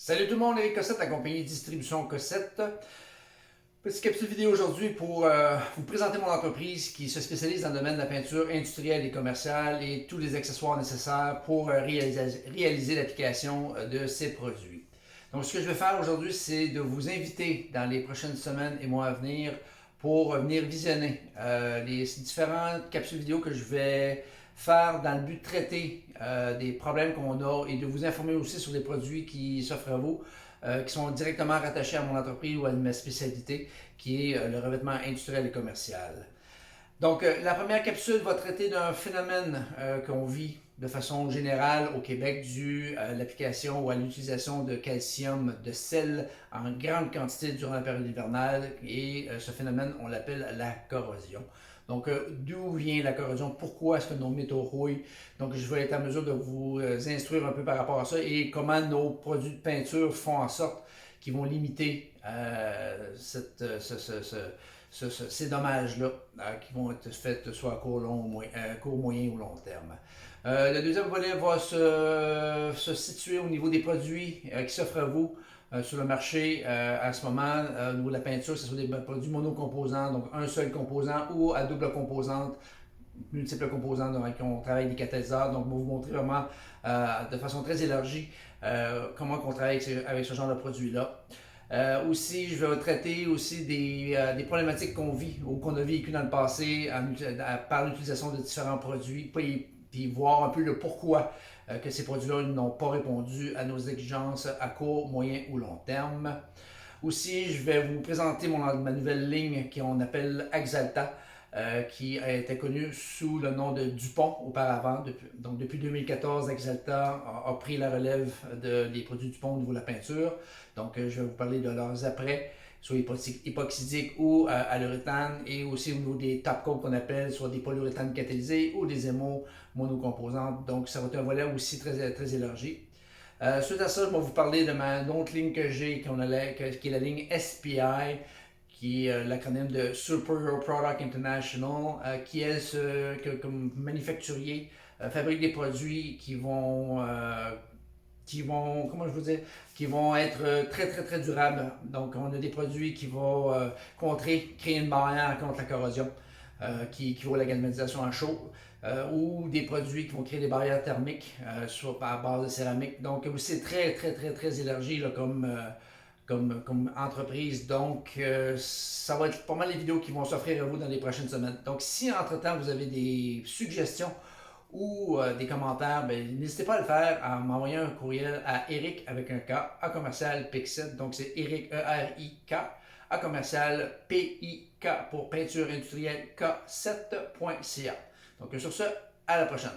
Salut tout le monde, Eric Cossette, la compagnie Distribution Cossette. Petite capsule vidéo aujourd'hui pour vous présenter mon entreprise qui se spécialise dans le domaine de la peinture industrielle et commerciale et tous les accessoires nécessaires pour réaliser l'application de ces produits. Donc ce que je vais faire aujourd'hui, c'est de vous inviter dans les prochaines semaines et mois à venir pour venir visionner les différentes capsules vidéo que je vais faire dans le but de traiter des problèmes qu'on a et de vous informer aussi sur les produits qui s'offrent à vous, qui sont directement rattachés à mon entreprise ou à ma spécialité, qui est le revêtement industriel et commercial. Donc, la première capsule va traiter d'un phénomène qu'on vit de façon générale au Québec dû à l'application ou à l'utilisation de calcium, de sel en grande quantité durant la période hivernale. Et ce phénomène, on l'appelle la corrosion. Donc, d'où vient la corrosion? Pourquoi est-ce que nos métaux rouillent? Donc, je vais être en mesure de vous instruire un peu par rapport à ça et comment nos produits de peinture font en sorte qu'ils vont limiter ces dommages-là qui vont être faits soit à court, court, moyen ou long terme. Le deuxième volet va se situer au niveau des produits qui s'offrent à vous sur le marché à ce moment. Au niveau de la peinture, ce sont des produits monocomposants, donc un seul composant ou à double composante, multiples composants, donc on travaille des catalyseurs. Donc, je vais vous montrer vraiment de façon très élargie comment on travaille avec ce genre de produits-là. Aussi, je vais traiter aussi des problématiques qu'on vit ou qu'on a vécues dans le passé par l'utilisation de différents produits, puis voir un peu le pourquoi que ces produits-là n'ont pas répondu à nos exigences à court, moyen ou long terme. Aussi, je vais vous présenter ma nouvelle ligne qu'on appelle Axalta, qui était connue sous le nom de Dupont auparavant. Donc, depuis 2014, Axalta a pris la relève des produits Dupont au niveau de la peinture. Donc, je vais vous parler de leurs après, soit époxydiques ou à l'uréthane, et aussi au niveau des top coats qu'on appelle, soit des polyuréthanes catalysés ou des émaux monocomposantes. Donc, ça va être un volet aussi très, très élargi. Suite à ça, je vais vous parler de ma autre ligne que j'ai, qui est la ligne SPI, qui est l'acronyme de Superior Product International, qui est comme manufacturier, fabrique des produits comment je vous dire, qui vont être très très très durables. Donc on a des produits qui vont créer une barrière contre la corrosion, qui vaut la galvanisation à chaud, ou des produits qui vont créer des barrières thermiques, soit à base de céramique. Donc c'est très très très très élargi là, comme entreprise. Donc, ça va être pas mal les vidéos qui vont s'offrir à vous dans les prochaines semaines. Donc, si entre-temps, vous avez des suggestions ou des commentaires, n'hésitez pas à le faire en m'envoyant un courriel à Eric avec un K, à commercial Pixit. Donc, c'est Eric, E-R-I-K, à commercial P-I-K pour peinture industrielle K7.ca. Donc, sur ce, à la prochaine.